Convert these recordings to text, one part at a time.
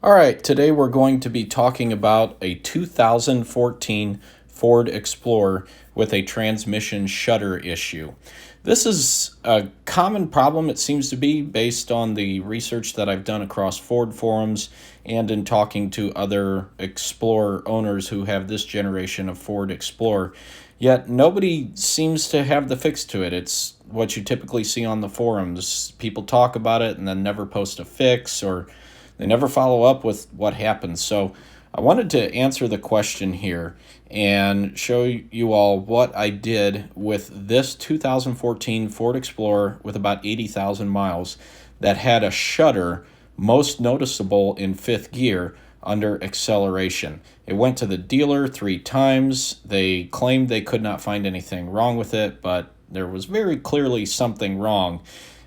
All right, today we're going to be talking about a 2014 Ford Explorer with a transmission shudder issue. This is a common problem, it seems to be, based on the research that I've done across Ford forums and in talking to other Explorer owners who have this generation of Ford Explorer. Yet nobody seems to have the fix to it. It's what you typically see on the forums. People talk about it and then never post a fix, or they never follow up with what happens. So I wanted to answer the question here and show you all what I did with this 2014 Ford Explorer with about 80,000 miles that had a shudder most noticeable in fifth gear under acceleration. It went to the dealer 3 times. They claimed they could not find anything wrong with it, but there was very clearly something wrong,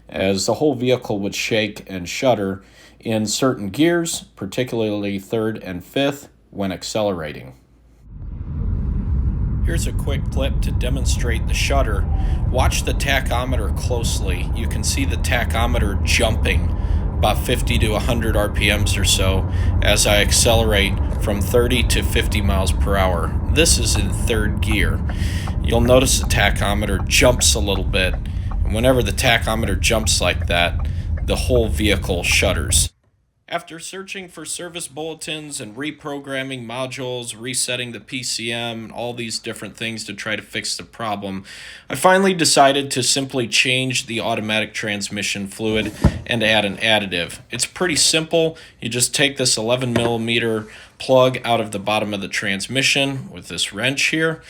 as the whole vehicle would shake and shudder in certain gears, particularly third and fifth, when accelerating. Here's a quick clip to demonstrate the shudder. Watch the tachometer closely. You can see the tachometer jumping about 50 to 100 RPMs or so as I accelerate from 30 to 50 miles per hour. This is in third gear. You'll notice the tachometer jumps a little bit, and whenever the tachometer jumps like that, the whole vehicle shudders. After searching for service bulletins and reprogramming modules, resetting the PCM, and all these different things to try to fix the problem, I finally decided to simply change the automatic transmission fluid and add an additive. It's pretty simple. You just take this 11mm plug out of the bottom of the transmission with this wrench here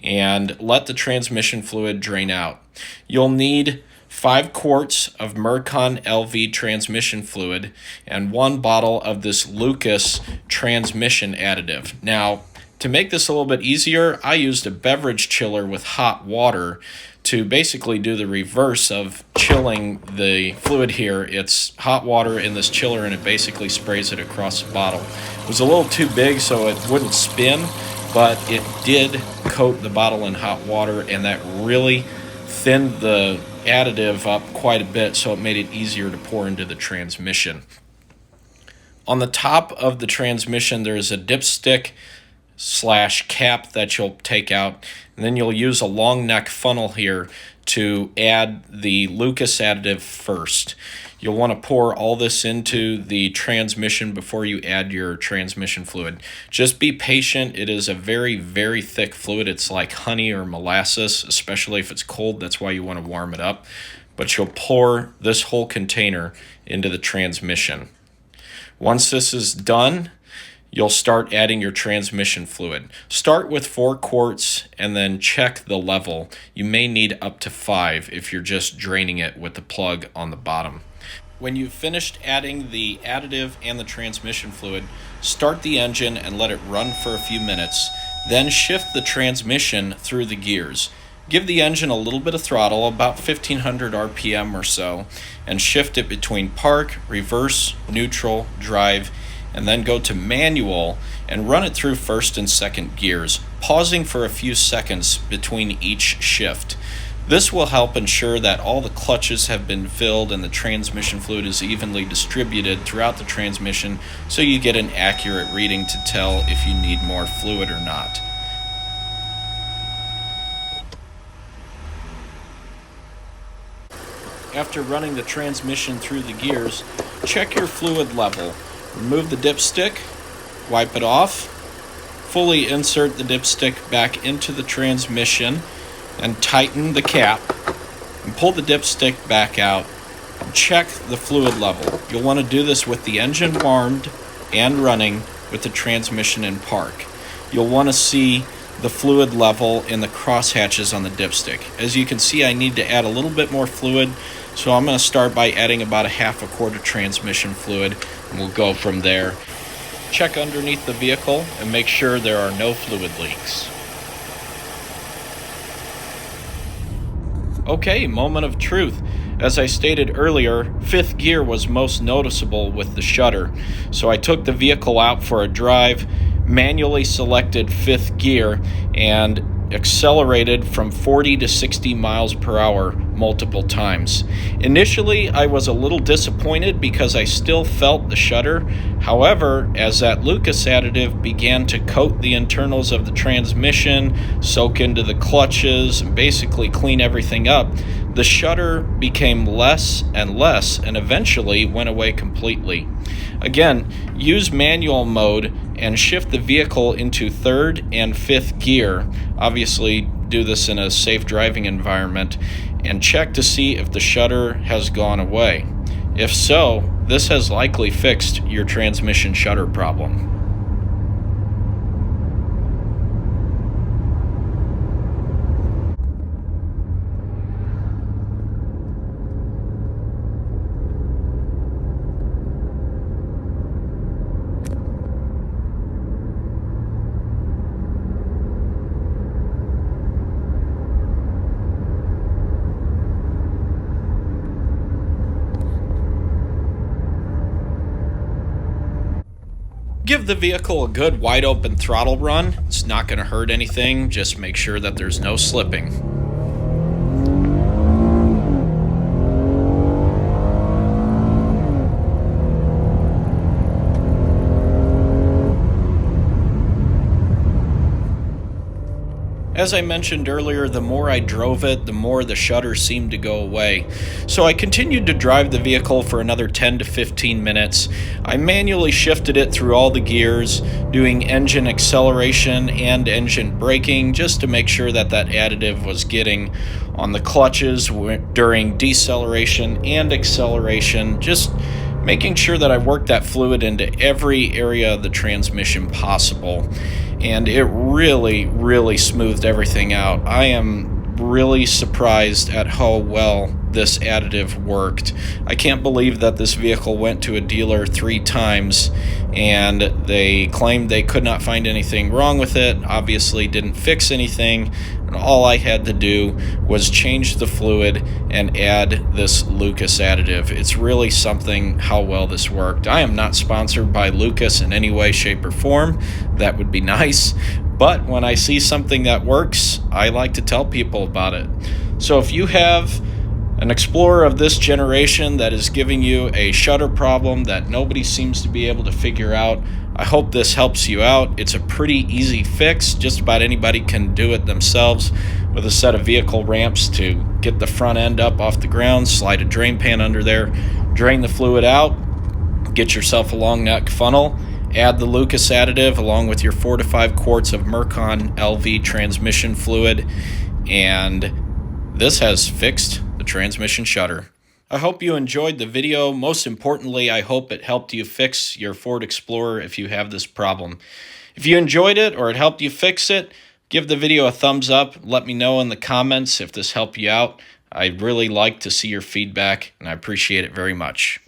and let the transmission fluid drain out. You'll need 5 quarts of Mercon LV transmission fluid and 1 bottle of this Lucas transmission additive. Now, to make this a little bit easier, I used a beverage chiller with hot water to basically do the reverse of chilling the fluid here. It's hot water in this chiller and it basically sprays it across the bottle. It was a little too big so it wouldn't spin, but it did coat the bottle in hot water, and that really thinned the additive up quite a bit, so it made it easier to pour into the transmission. On the top of the transmission, there's a dipstick / cap that you'll take out, and then you'll use a long neck funnel here to add the Lucas additive first. You'll want to pour all this into the transmission before you add your transmission fluid. Just be patient. It is a very, very thick fluid. It's like honey or molasses, especially if it's cold. That's why you want to warm it up. But you'll pour this whole container into the transmission. Once this is done, you'll start adding your transmission fluid. Start with 4 quarts and then check the level. You may need up to 5 if you're just draining it with the plug on the bottom. When you've finished adding the additive and the transmission fluid, start the engine and let it run for a few minutes. Then shift the transmission through the gears. Give the engine a little bit of throttle, about 1500 RPM or so, and shift it between park, reverse, neutral, drive, and then go to manual and run it through first and second gears, pausing for a few seconds between each shift. This will help ensure that all the clutches have been filled and the transmission fluid is evenly distributed throughout the transmission, so you get an accurate reading to tell if you need more fluid or not. After running the transmission through the gears, check your fluid level. Remove the dipstick, wipe it off, fully insert the dipstick back into the transmission, and tighten the cap, and pull the dipstick back out, and check the fluid level. You'll want to do this with the engine warmed and running with the transmission in park. You'll want to see the fluid level in the crosshatches on the dipstick. As you can see, I need to add a little bit more fluid, so I'm going to start by adding about a 1/2 quart of transmission fluid, and we'll go from there. Check underneath the vehicle and make sure there are no fluid leaks. Okay, moment of truth. As I stated earlier, 5th gear was most noticeable with the shudder. So I took the vehicle out for a drive, manually selected 5th gear, and accelerated from 40 to 60 miles per hour multiple times. Initially, I was a little disappointed because I still felt the shudder. However, as that Lucas additive began to coat the internals of the transmission, soak into the clutches, and basically clean everything up, the shudder became less and less and eventually went away completely. Again, use manual mode and shift the vehicle into third and fifth gear. Obviously, do this in a safe driving environment and check to see if the shudder has gone away. If so, this has likely fixed your transmission shudder problem. Give the vehicle a good wide open throttle run. It's not going to hurt anything. Just make sure that there's no slipping. As I mentioned earlier, the more I drove it, the more the shudder seemed to go away. So I continued to drive the vehicle for another 10 to 15 minutes. I manually shifted it through all the gears, doing engine acceleration and engine braking just to make sure that that additive was getting on the clutches during deceleration and acceleration, just making sure that I worked that fluid into every area of the transmission possible. And it really smoothed everything out. I am really surprised at how well this additive worked. I can't believe that this vehicle went to a dealer 3 times and they claimed they could not find anything wrong with it, obviously didn't fix anything, and all I had to do was change the fluid and add this Lucas additive. It's really something how well this worked. I am not sponsored by Lucas in any way, shape, or form. That would be nice. But when I see something that works, I like to tell people about it. So if you have an Explorer of this generation that is giving you a shudder problem that nobody seems to be able to figure out, I hope this helps you out. It's a pretty easy fix. Just about anybody can do it themselves with a set of vehicle ramps to get the front end up off the ground, slide a drain pan under there, drain the fluid out, get yourself a long neck funnel, add the Lucas additive along with your 4 to 5 quarts of Mercon LV transmission fluid, and this has fixed the transmission shudder. I hope you enjoyed the video. Most importantly, I hope it helped you fix your Ford Explorer if you have this problem. If you enjoyed it or it helped you fix it, give the video a thumbs up. Let me know in the comments if this helped you out. I'd really like to see your feedback, and I appreciate it very much.